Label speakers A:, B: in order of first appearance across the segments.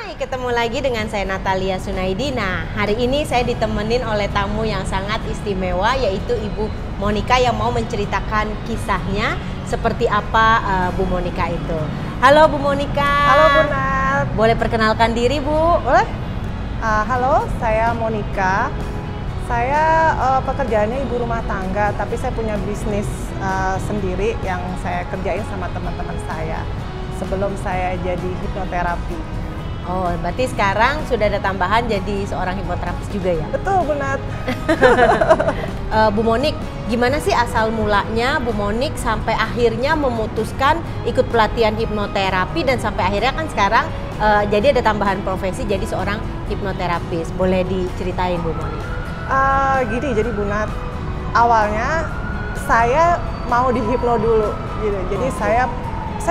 A: Hai, ketemu lagi dengan saya Natalia Sunaidi. Nah, hari ini saya ditemenin oleh tamu yang sangat istimewa, yaitu Ibu Monika yang mau menceritakan kisahnya seperti apa Bu Monika itu. Halo Bu Monika.
B: Halo Bu Nat.
A: Boleh perkenalkan diri Bu?
B: Boleh? Halo, saya Monika. Saya pekerjaannya ibu rumah tangga, tapi saya punya bisnis sendiri yang saya kerjain sama teman-teman saya sebelum saya jadi hipnoterapi.
A: Oh, berarti sekarang sudah ada tambahan jadi seorang hipnoterapis juga ya?
B: Betul, Bu Nat.
A: Bu Monik, gimana sih asal mulanya Bu Monik sampai akhirnya memutuskan ikut pelatihan hipnoterapi dan sampai akhirnya kan sekarang jadi ada tambahan profesi jadi seorang hipnoterapis. Boleh diceritain Bu Monik?
B: Gini, jadi Bu Nat, awalnya saya mau dihipno dulu gitu. Jadi saya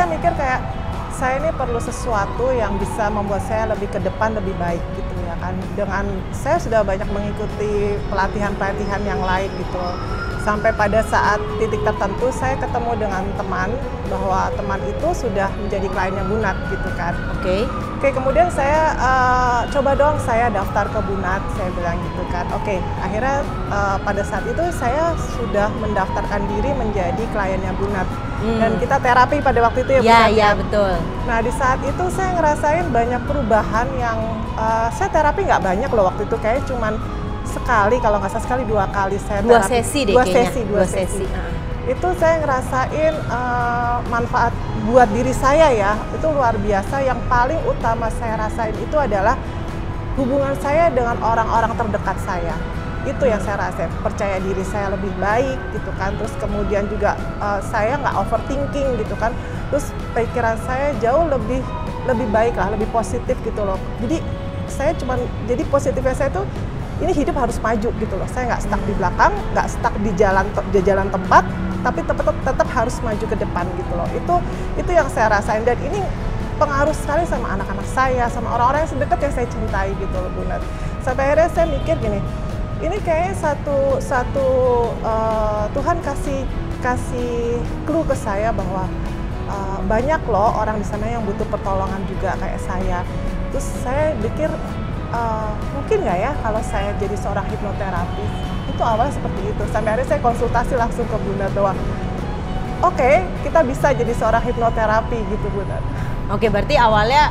B: mikir kayak saya ini perlu sesuatu yang bisa membuat saya lebih ke depan, lebih baik gitu ya kan. Dengan saya sudah banyak mengikuti pelatihan-pelatihan yang lain gitu. Sampai pada saat titik tertentu saya ketemu dengan teman, bahwa teman itu sudah menjadi kliennya Bu Nat gitu kan. Oke, kemudian saya coba dong saya daftar ke Bu Nat, saya bilang gitu kan. Oke, akhirnya pada saat itu saya sudah mendaftarkan diri menjadi kliennya Bu Nat. Dan kita terapi pada waktu itu ya Bu Nat.
A: Iya, betul.
B: Nah di saat itu saya ngerasain banyak perubahan yang saya terapi nggak banyak loh waktu itu, kayak cuman sekali, kalau nggak salah sekali 2 kali saya
A: dua
B: terapi.
A: sesi deh
B: Dua sesi. Itu saya ngerasain manfaat buat diri saya ya, itu luar biasa. Yang paling utama saya rasain itu adalah hubungan saya dengan orang-orang terdekat saya. Itu yang saya rasain, percaya diri saya lebih baik gitu kan. Terus kemudian juga saya nggak overthinking gitu kan. Terus pikiran saya jauh lebih baik lah, lebih positif gitu loh. Jadi saya cuman, jadi positifnya saya tuh ini hidup harus maju gitu loh. Saya nggak stuck di belakang, nggak stuck di jalan tempat, tapi tetap harus maju ke depan gitu loh. Itu yang saya rasain, dan ini pengaruh sekali sama anak-anak saya, sama orang-orang yang sedekat yang saya cintai gitu loh Bu Nat. Sampai akhirnya saya mikir gini, ini kayaknya satu Tuhan kasih clue ke saya bahwa banyak loh orang di sana yang butuh pertolongan juga kayak saya. Terus saya pikir mungkin nggak ya kalau saya jadi seorang hipnoterapis. Itu awalnya seperti itu. Sampai akhirnya saya konsultasi langsung ke Bu Nat bahwa oke, kita bisa jadi seorang hipnoterapi gitu Bu Nat.
A: Oke, berarti awalnya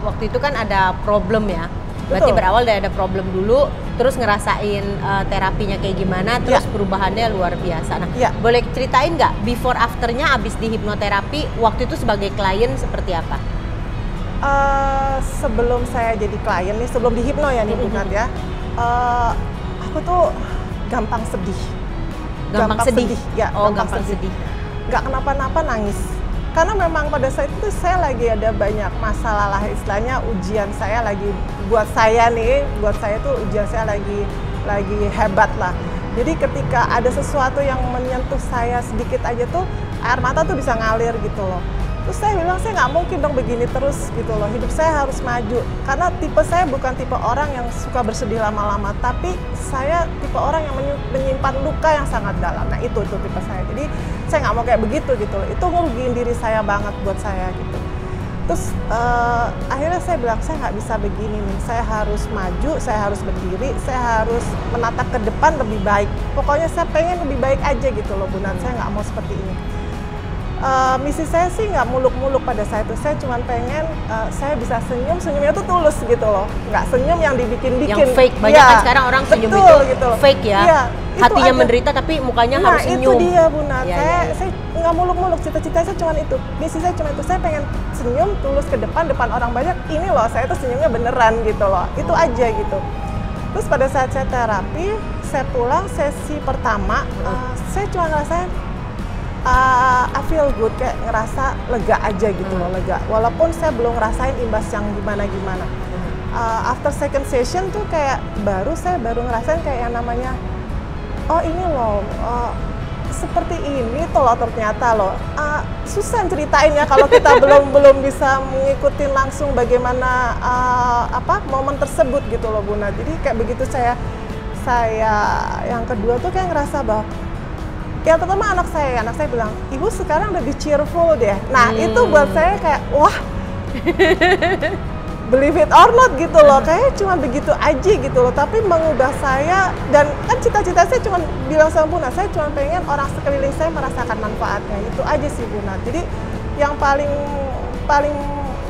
A: waktu itu kan ada problem ya? Berarti berawal dari ada problem dulu, terus ngerasain terapinya kayak gimana, terus perubahannya luar biasa. Nah, boleh ceritain nggak before afternya abis di hipnoterapi, waktu itu sebagai klien seperti apa?
B: Sebelum saya jadi klien nih, sebelum di hipno ya nih Bu Nat ya, aku tuh gampang sedih.
A: Gampang sedih?
B: Ya,
A: oh, gampang sedih.
B: Nggak kenapa-napa nangis. Karena memang pada saat itu saya lagi ada banyak masalah lah, istilahnya ujian saya lagi, buat saya tuh ujian saya lagi hebat lah. Jadi ketika ada sesuatu yang menyentuh saya sedikit aja tuh air mata tuh bisa ngalir gitu loh. Terus saya bilang saya nggak mungkin dong begini terus gitu loh, hidup saya harus maju. Karena tipe saya bukan tipe orang yang suka bersedih lama-lama, tapi saya tipe orang yang menyimpan luka yang sangat dalam. Nah itu tipe saya, jadi saya nggak mau kayak begitu gitu loh. Itu ngerugiin diri saya banget buat saya gitu. Terus akhirnya saya bilang saya nggak bisa begini nih, saya harus maju, saya harus berdiri, saya harus menatap ke depan lebih baik. Pokoknya saya pengen lebih baik aja gitu loh Bu Nat, saya nggak mau seperti ini. Misi saya sih nggak muluk-muluk pada saat itu, saya cuma pengen saya bisa senyumnya tuh tulus gitu loh, nggak senyum yang dibikin-bikin.
A: Yang fake, banyak kan sekarang orang senyum itu gitu fake ya, hatinya menderita tapi mukanya harus senyum.
B: Nah itu dia Bu Nat, saya nggak muluk-muluk, cita-cita saya cuma itu, misi saya cuma itu, saya pengen senyum tulus ke depan orang banyak, ini loh saya tuh senyumnya beneran gitu loh, itu aja gitu. Terus pada saat saya terapi, saya pulang sesi pertama, saya cuma ngerasain I feel good, kayak ngerasa lega aja gitu loh, lega. Walaupun saya belum ngerasain imbas yang gimana-gimana. After second session tuh kayak saya baru ngerasain kayak yang namanya, oh ini loh, seperti ini tuh loh ternyata loh. Susah ceritainnya kalau kita belum bisa mengikuti langsung bagaimana momen tersebut gitu loh Bu Nat. Jadi kayak begitu saya yang kedua tuh kayak ngerasa bahwa yang pertama anak saya bilang, ibu sekarang lebih cheerful deh. Nah itu buat saya kayak wah believe it or not gitu loh, kayaknya cuma begitu aja gitu loh, tapi mengubah saya. Dan kan cita-cita saya cuma bilang sama Buna, saya cuma pengen orang sekeliling saya merasakan manfaatnya, itu aja sih Buna. Jadi yang paling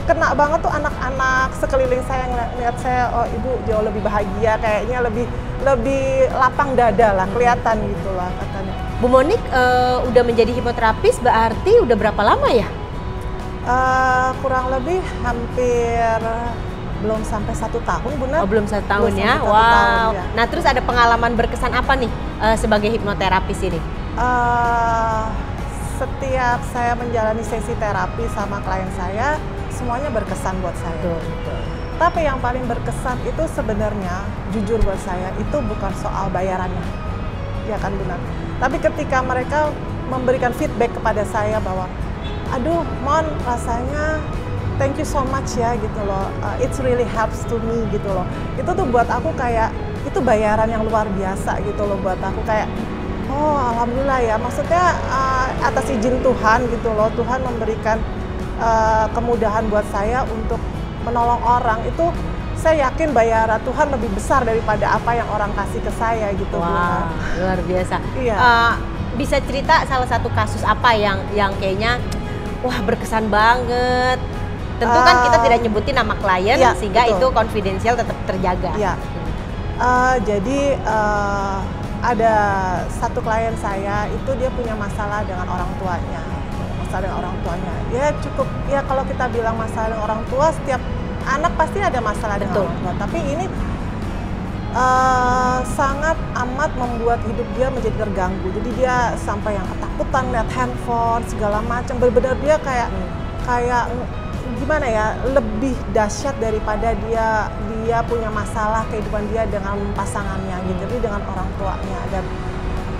B: kena banget tuh anak-anak sekeliling saya ngeliat saya, oh ibu jauh lebih bahagia, kayaknya lebih lapang dada lah, kelihatan gitu lah katanya.
A: Bu Monik udah menjadi hipnoterapis berarti udah berapa lama ya?
B: Kurang lebih hampir belum sampai 1 tahun Buna.
A: Oh, belum 1 tahun ya? Wow. Tahun, ya. Nah terus ada pengalaman berkesan apa nih sebagai hipnoterapis ini?
B: Setiap saya menjalani sesi terapi sama klien saya, semuanya berkesan buat saya.
A: Betul.
B: Tapi yang paling berkesan itu sebenarnya, jujur buat saya, itu bukan soal bayarannya, ya kan Buna. Tapi ketika mereka memberikan feedback kepada saya bahwa, aduh Mon, rasanya thank you so much ya gitu loh, it's really helps to me gitu loh. Itu tuh buat aku kayak, itu bayaran yang luar biasa gitu loh buat aku, kayak oh alhamdulillah ya, maksudnya atas izin Tuhan gitu loh, Tuhan memberikan kemudahan buat saya untuk menolong orang. Itu saya yakin bayaran Tuhan lebih besar daripada apa yang orang kasih ke saya gitu.
A: Wah, luar biasa.
B: Iya.
A: Bisa cerita salah satu kasus apa yang kayaknya wah berkesan banget. Tentu kan kita tidak nyebutin nama klien, iya, sehingga betul, itu konfidensial tetap terjaga.
B: Iya. Jadi ada satu klien saya itu dia punya masalah dengan orang tuanya. Masalah dengan orang tuanya. Ya cukup, ya kalau kita bilang masalah dengan orang tua, setiap anak pasti ada masalah dengan orang tua. Tapi ini sangat amat membuat hidup dia menjadi terganggu. Jadi dia sampai yang ketakutan lihat handphone segala macam. Benar-benar dia kayak gimana ya, lebih dahsyat daripada dia punya masalah kehidupan dia dengan pasangannya gitu, jadi dengan orang tuanya. Dan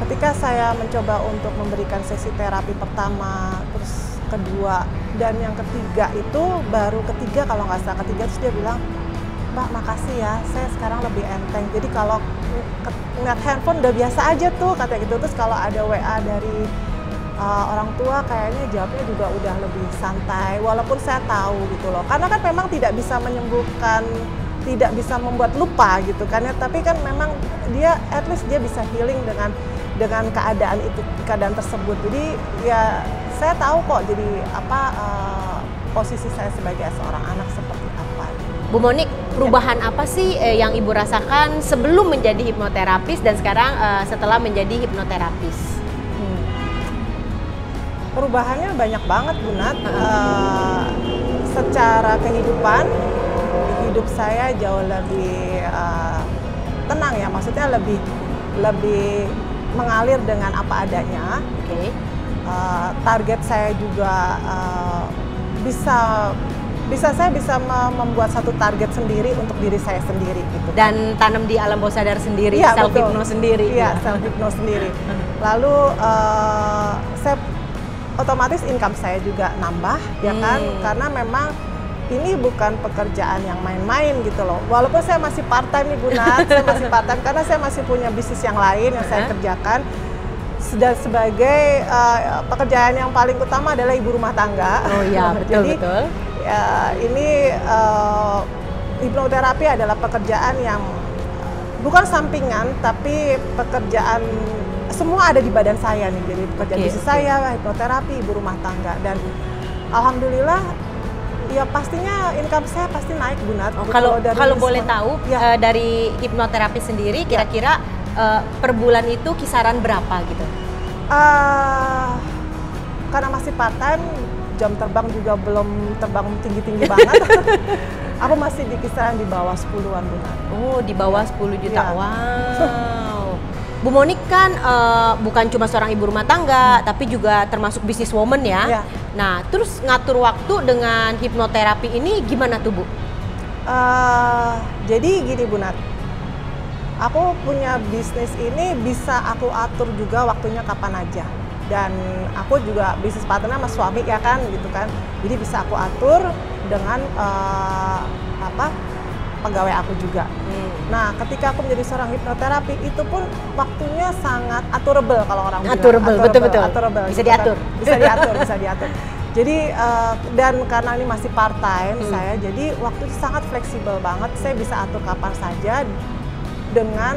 B: ketika saya mencoba untuk memberikan sesi terapi pertama, terus kedua, dan yang ketiga itu baru ketiga kalau nggak salah ketiga, terus dia bilang, Mbak makasih ya, saya sekarang lebih enteng. Jadi kalau ngeliat handphone udah biasa aja tuh katanya gitu. Terus kalau ada WA dari orang tua kayaknya jawabnya juga udah lebih santai, walaupun saya tahu gitu loh, karena kan memang tidak bisa menyembuhkan, tidak bisa membuat lupa gitu kan ya, tapi kan memang dia at least dia bisa healing dengan keadaan tersebut. Jadi ya saya tahu kok jadi apa posisi saya sebagai seorang anak seperti apa.
A: Bu Monik, perubahan apa sih yang Ibu rasakan sebelum menjadi hipnoterapis dan sekarang setelah menjadi hipnoterapis?
B: Perubahannya banyak banget Bu Nat. Secara kehidupan, hidup saya jauh lebih tenang ya, maksudnya lebih mengalir dengan apa adanya.
A: Okay.
B: Target saya juga saya bisa membuat satu target sendiri untuk diri saya sendiri gitu.
A: Dan tanam di alam bawah sadar sendiri, ya, self hypno sendiri.
B: Iya, self hypno sendiri. Lalu saya otomatis income saya juga nambah, ya kan? Karena memang ini bukan pekerjaan yang main-main gitu loh. Walaupun saya masih part-time nih Bu Nat, saya masih part-time karena saya masih punya bisnis yang lain yang saya kerjakan. Dan sebagai pekerjaan yang paling utama adalah ibu rumah tangga.
A: Oh iya, betul.
B: Jadi,
A: betul.
B: Ini hipnoterapi adalah pekerjaan yang bukan sampingan, tapi pekerjaan semua ada di badan saya nih. Jadi pekerjaan bisnis saya, hipnoterapi, ibu rumah tangga, dan alhamdulillah ya pastinya income saya pasti naik Bu Nat.
A: Oh, kalau boleh tahu ya, dari hipnoterapi sendiri kira-kira per bulan itu kisaran berapa gitu?
B: Karena masih part time, jam terbang juga belum terbang tinggi-tinggi banget. Aku masih di kisaran di bawah 10-an Bu Nat.
A: Oh, di bawah 10 juta. Ya. Wow. Bu Monik kan bukan cuma seorang ibu rumah tangga, tapi juga termasuk businesswoman ya. Ya. Nah, terus ngatur waktu dengan hipnoterapi ini gimana tuh Bu?
B: Jadi gini Bu Nat, aku punya bisnis ini bisa aku atur juga waktunya kapan aja. Dan aku juga bisnis partner sama suami ya kan gitu kan. Jadi bisa aku atur dengan pegawai aku juga. Nah, ketika aku menjadi seorang hipnoterapi itu pun waktunya sangat aturable kalau orang bilang.
A: Betul.
B: Aturable,
A: Bisa
B: gitu
A: diatur.
B: Kan. Bisa diatur. Jadi dan karena ini masih part time saya, jadi waktu itu sangat fleksibel banget. Saya bisa atur kapan saja dengan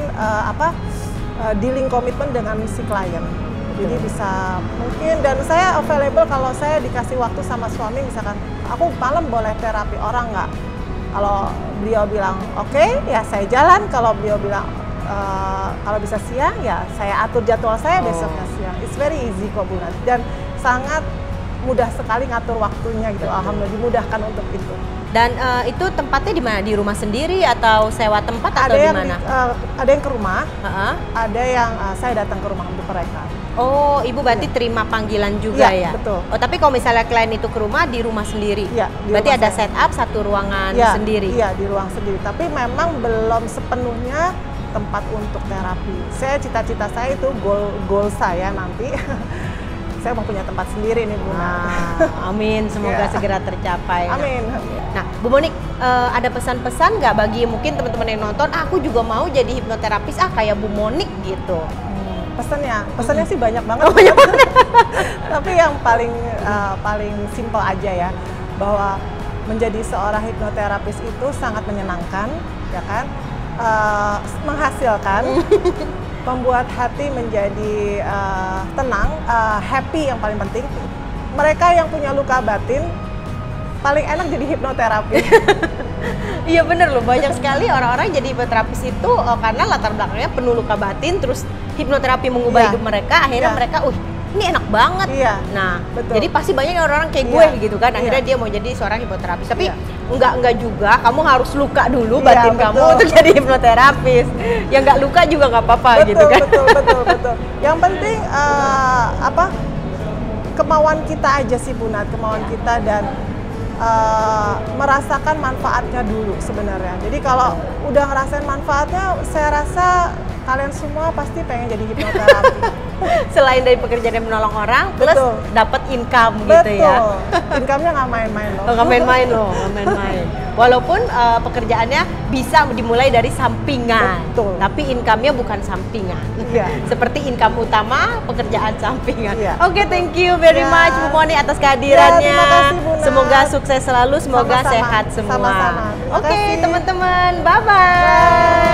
B: dealing komitmen dengan si klien. Jadi bisa mungkin, dan saya available kalau saya dikasih waktu sama suami, misalkan aku malam boleh terapi orang nggak? Kalau beliau bilang oke, ya saya jalan. Kalau beliau bilang kalau bisa siang, ya saya atur jadwal saya besoknya siang. It's very easy kok Bu Nat, dan sangat mudah sekali ngatur waktunya gitu. Alhamdulillah dimudahkan untuk itu.
A: Dan itu tempatnya di mana? Di rumah sendiri atau sewa tempat atau di mana?
B: Ada yang ke rumah, ada yang saya datang ke rumah untuk mereka.
A: Oh, Ibu berarti terima panggilan juga ya?
B: Betul.
A: Oh, tapi kalau misalnya klien itu ke rumah, di rumah sendiri?
B: Iya.
A: Berarti ada setup satu ruangan sendiri?
B: Iya, di ruang sendiri. Tapi memang belum sepenuhnya tempat untuk terapi. Cita-cita saya itu goal saya nanti. Saya mau punya tempat sendiri nih Bu.
A: Amin, semoga segera tercapai.
B: Amin.
A: Nah, Bu Monik, ada pesan-pesan nggak bagi mungkin teman-teman yang nonton, aku juga mau jadi hipnoterapis kayak Bu Monik gitu?
B: Pesannya sih banyak banget. Tapi yang paling simple aja ya, bahwa menjadi seorang hipnoterapis itu sangat menyenangkan, ya kan? Menghasilkan. Membuat hati menjadi tenang, happy yang paling penting. Mereka yang punya luka batin paling enak jadi hipnoterapi.
A: Iya bener loh, banyak sekali orang-orang jadi hipnoterapis itu karena latar belakangnya penuh luka batin, terus hipnoterapi mengubah hidup mereka, akhirnya mereka, ini enak banget. Nah, betul. Jadi pasti banyak orang kayak gue gitu kan, akhirnya dia mau jadi seorang hipnoterapis. Tapi enggak juga, kamu harus luka dulu batin kamu untuk jadi hipnoterapis. Yang enggak luka juga nggak apa-apa gitu kan.
B: Betul. Yang penting kemauan kita aja sih Bu Nat, kemauan kita, dan merasakan manfaatnya dulu sebenarnya. Jadi kalau udah ngerasain manfaatnya, saya rasa kalian semua pasti pengen jadi hipnoterapi.
A: Selain dari pekerjaan yang menolong orang, plus dapat income gitu ya.
B: Income-nya nggak main-main loh.
A: Nggak main-main loh, nggak main-main. Walaupun pekerjaannya bisa dimulai dari sampingan, tapi income-nya bukan sampingan. Seperti income utama, pekerjaan sampingan. Oke, thank you very much Bu Moni atas kehadirannya.
B: Terima kasih Bu Nat.
A: Semoga sukses selalu, semoga sehat semua.
B: Sama-sama.
A: Oke, teman-teman, bye-bye.